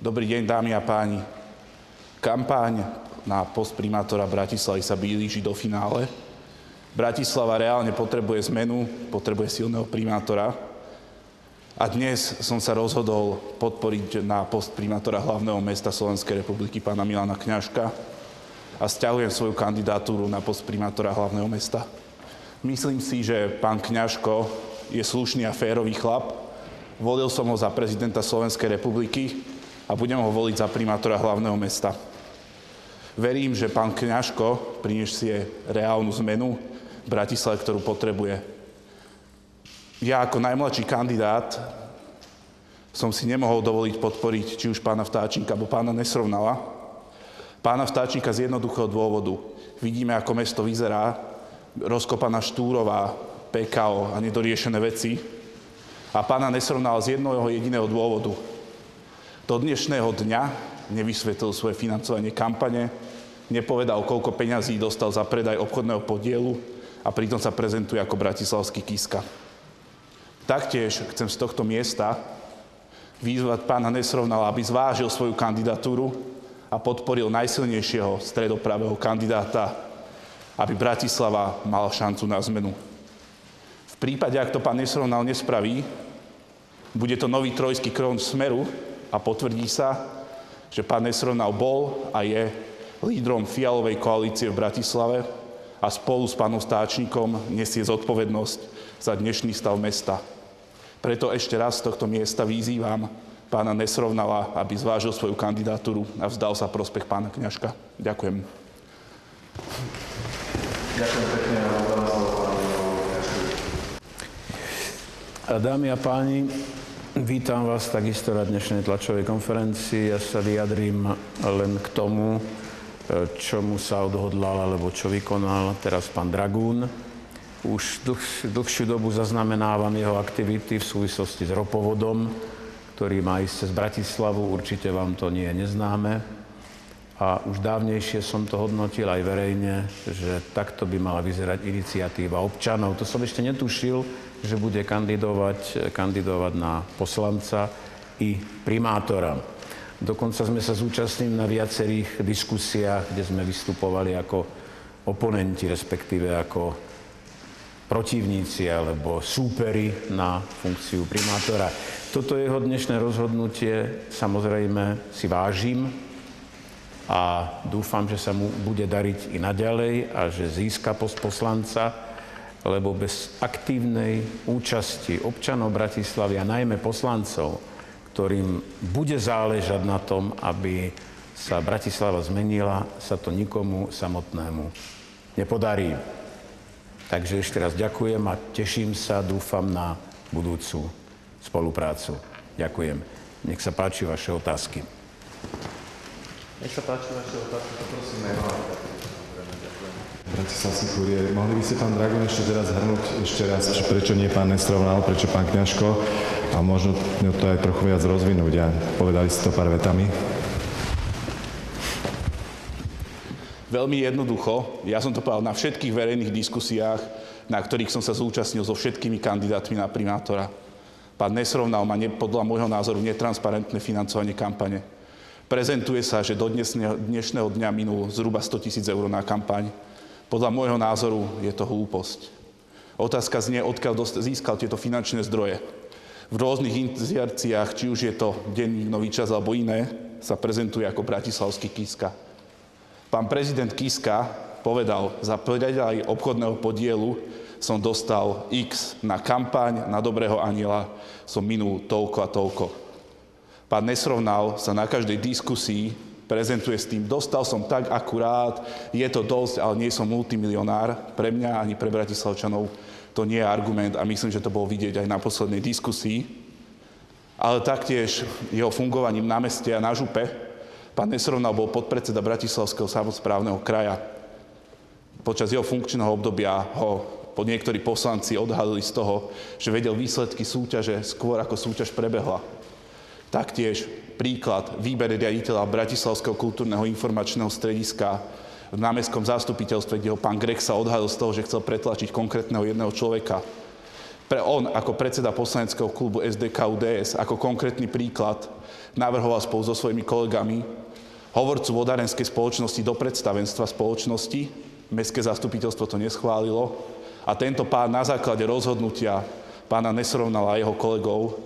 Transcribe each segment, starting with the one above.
Dobrý deň, dámy a páni. Kampaň na post primátora Bratislavy sa blíži do finále. Bratislava reálne potrebuje zmenu, potrebuje silného primátora. A dnes som sa rozhodol podporiť na post primátora hlavného mesta Slovenskej republiky pána Milana Kňažka a sťahujem svoju kandidatúru na post primátora hlavného mesta. Myslím si, že pán Kňažko je slušný a férový chlap. Volil som ho za prezidenta Slovenskej republiky a budem ho voliť za primátora hlavného mesta. Verím, že pán Kňažko prinesie reálnu zmenu v Bratislave, ktorú potrebuje. Ja ako najmladší kandidát som si nemohol dovoliť podporiť či už pána Vtáčnika alebo pána Nesrovnala. Pána Vtáčnika z jednoduchého dôvodu. Vidíme, ako mesto vyzerá, rozkopaná Štúrová, PKO a nedoriešené veci. A pána Nesrovnala z jednoho jediného dôvodu. Do dnešného dňa nevysvetlil svoje financovanie kampane, nepovedal, koľko peňazí dostal za predaj obchodného podielu a pritom sa prezentuje ako bratislavský Kiska. Taktiež chcem z tohto miesta vyzvať pána Nesrovnala, aby zvážil svoju kandidatúru a podporil najsilnejšieho stredopravého kandidáta, aby Bratislava mala šancu na zmenu. V prípade, ak to pán Nesrovnal nespraví, bude to nový trojský krok Smeru a potvrdí sa, že pán Nesrovnal bol a je lídrom fialovej koalície v Bratislave a spolu s pánom Vtáčnikom nesie zodpovednosť za dnešný stav mesta. Preto ešte raz z tohto miesta vyzývam pána Nesrovnala, aby zvážil svoju kandidatúru a vzdal sa prospech pána Kňažka. Ďakujem. Ďakujem pekne. Dámy a páni, vítam vás takisto na dnešnej tlačovej konferencii. Ja sa vyjadrím len k tomu, čomu sa odhodlal alebo čo vykonal teraz pán Dragún. Už dlhšiu dobu zaznamenávam jeho aktivity v súvislosti s ropovodom, ktorý má ísť cez Bratislavu. Určite vám to nie je neznáme. A už dávnejšie som to hodnotil aj verejne, že takto by mala vyzerať iniciatíva občanov. To som ešte netušil, že bude kandidovať na poslanca i primátora. Dokonca sme sa zúčastnili na viacerých diskusiách, kde sme vystupovali ako oponenti, respektíve ako protivníci alebo súperi na funkciu primátora. Toto jeho dnešné rozhodnutie samozrejme si vážim a dúfam, že sa mu bude dariť i naďalej a že získa post poslanca, lebo bez aktívnej účasti občanov Bratislavy a najmä poslancov, ktorým bude záležať na tom, aby sa Bratislava zmenila, sa to nikomu samotnému nepodarí. Takže ešte raz ďakujem a teším sa, dúfam na budúcu spoluprácu. Ďakujem. Nech sa páči vaše otázky. Nech sa páči vaše otázky, poprosím aj Bratislavský kuriér. Mohli by ste, pán Dragún, ešte teraz zhrnúť že prečo nie pán Nesrovnal, prečo pán Kňažko a možno to aj trochu viac rozvinúť a povedali ste to pár vetami? Veľmi jednoducho. Ja som to povedal na všetkých verejných diskusiách, na ktorých som sa zúčastnil so všetkými kandidátmi na primátora. Pán Nesrovnal má podľa môjho názoru netransparentné financovanie kampane. Prezentuje sa, že do dnešného dňa minul zhruba 100 000 eur na kampaň. Podľa môjho názoru je to hlúposť. Otázka znie, odkiaľ získal tieto finančné zdroje. V rôznych inzerciách, či už je to denník Nový čas alebo iné, sa prezentuje ako bratislavský Kiska. Pán prezident Kiska povedal, za predaj obchodného podielu som dostal X na kampaň, na Dobrého aniela som minul toľko a toľko. Pán Nesrovnal sa na každej diskusii prezentuje s tým, dostal som tak akurát, je to dosť, ale nie som multimilionár. Pre mňa ani pre Bratislavčanov to nie je argument a myslím, že to bolo vidieť aj na poslednej diskusii. Ale taktiež jeho fungovaním na meste a na župe. Pán Nesrovnal bol podpredseda Bratislavského samosprávneho kraja. Počas jeho funkčného obdobia ho niektorí poslanci odhalili z toho, že vedel výsledky súťaže skôr ako súťaž prebehla. Taktiež príklad výber riaditeľa Bratislavského kultúrneho informačného strediska v námestskom zastupiteľstve, kde ho pán Grech sa odhalil z toho, že chcel pretlačiť konkrétneho jedného človeka. On ako predseda poslaneckého klubu SDK-UDS ako konkrétny príklad navrhoval spolu so svojimi kolegami hovorcu vodárenskej spoločnosti do predstavenstva spoločnosti. Mestské zastupiteľstvo to neschválilo a tento pán na základe rozhodnutia pána Nesrovnala a jeho kolegov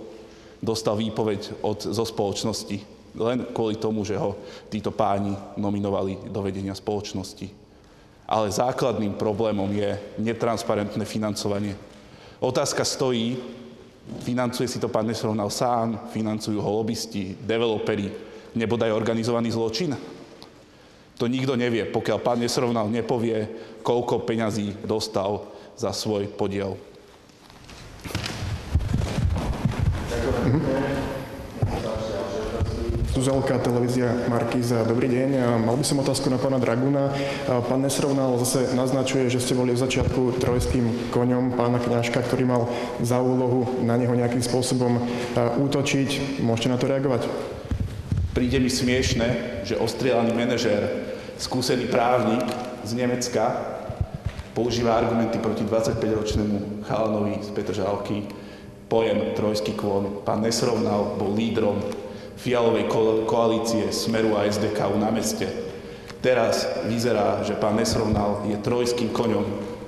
dostal výpoveď zo spoločnosti len kvôli tomu, že ho títo páni nominovali do vedenia spoločnosti. Ale základným problémom je netransparentné financovanie. Otázka stojí, financuje si to pán Nesrovnal sám, financujú ho lobisti, developeri, nebodaj organizovaný zločin? To nikto nevie, pokiaľ pán Nesrovnal nepovie, koľko peňazí dostal za svoj podiel. Zuzalka, televízia Markíza. Dobrý deň. Mal by som otázku na pána Draguna. Pán Nesrovnal zase naznačuje, že ste boli v začiatku trojským koňom pána Kňažka, ktorý mal za úlohu na neho nejakým spôsobom útočiť. Môžete na to reagovať? Príde mi smiešne, že ostrieľaný manažér, skúsený právnik z Nemecka používa argumenty proti 25-ročnému chalanovi z Petržalky, pojem trojský kôň. Pán Nesrovnal bol lídrom fialovej koalície Smeru a SDK na meste. Teraz vyzerá, že pán Nesrovnal je trojským koňom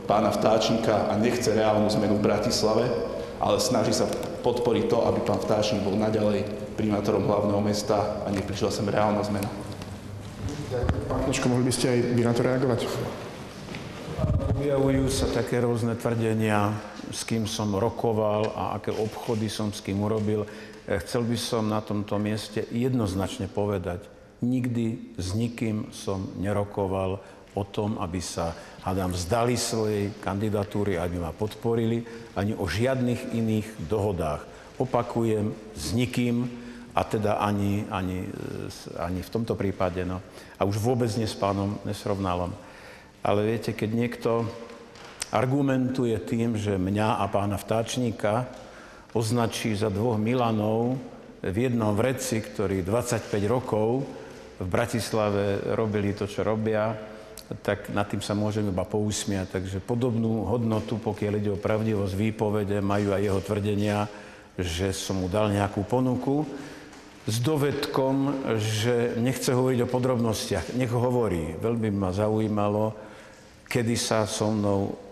pána Vtáčnika a nechce reálnu zmenu v Bratislave, ale snaží sa podporiť to, aby pán Vtáčnik bol naďalej primátorom hlavného mesta a neprišla sem reálna zmena. Pán Kňažko, mohli by ste aj vy na to reagovať? Objavujú sa také rôzne tvrdenia, s kým som rokoval a aké obchody som s kým urobil. Chcel by som na tomto mieste jednoznačne povedať, nikdy s nikým som nerokoval o tom, aby sa, hádam, vzdali svojej kandidatúry, aby ma podporili, ani o žiadnych iných dohodách. Opakujem, s nikým, a teda ani v tomto prípade, no. A už vôbec nie s pánom Nesrovnalom. Ale viete, keď niekto argumentuje tým, že mňa a pána Vtáčnika označí za dvoch Milanov v jednom vreci, ktorí 25 rokov v Bratislave robili to, čo robia, tak nad tým sa môžem iba pousmiať. Takže podobnú hodnotu, pokiaľ ide o pravdivosť výpovede, majú aj jeho tvrdenia, že som mu dal nejakú ponuku s dovedkom, že nechce hovoriť o podrobnostiach. Nech hovorí. Veľmi ma zaujímalo, kedy sa so mnou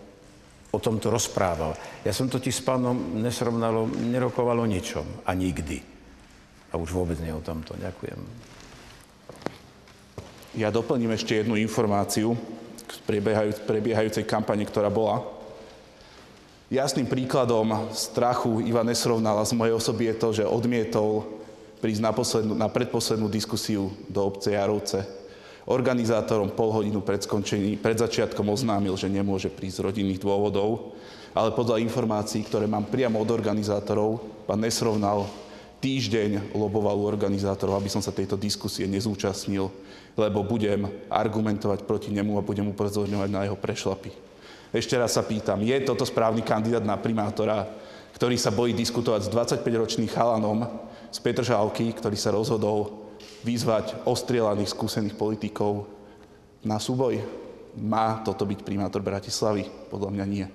o tomto rozprával. Ja som totiž s pánom Nesrovnalom nerokoval o ničom. A nikdy. A už vôbec nie o tomto. Ďakujem. Ja doplním ešte jednu informáciu k prebiehajúcej kampani, ktorá bola. Jasným príkladom strachu Iva Nesrovnala z mojej osoby je to, že odmietol prísť na predposlednú diskusiu do obce Jarovce. Organizátorom pol hodinu pred začiatkom oznámil, že nemôže prísť z rodinných dôvodov, ale podľa informácií, ktoré mám priamo od organizátorov, pán Nesrovnal týždeň loboval u organizátorov, aby som sa tejto diskusie nezúčastnil, lebo budem argumentovať proti nemu a budem upozorňovať na jeho prešlapy. Ešte raz sa pýtam, je toto správny kandidát na primátora, ktorý sa bojí diskutovať s 25-ročným chalanom z Petržalky, ktorý sa rozhodol vyzvať ostrieľaných skúsených politikov na súboj? Má toto byť primátor Bratislavy? Podľa mňa nie.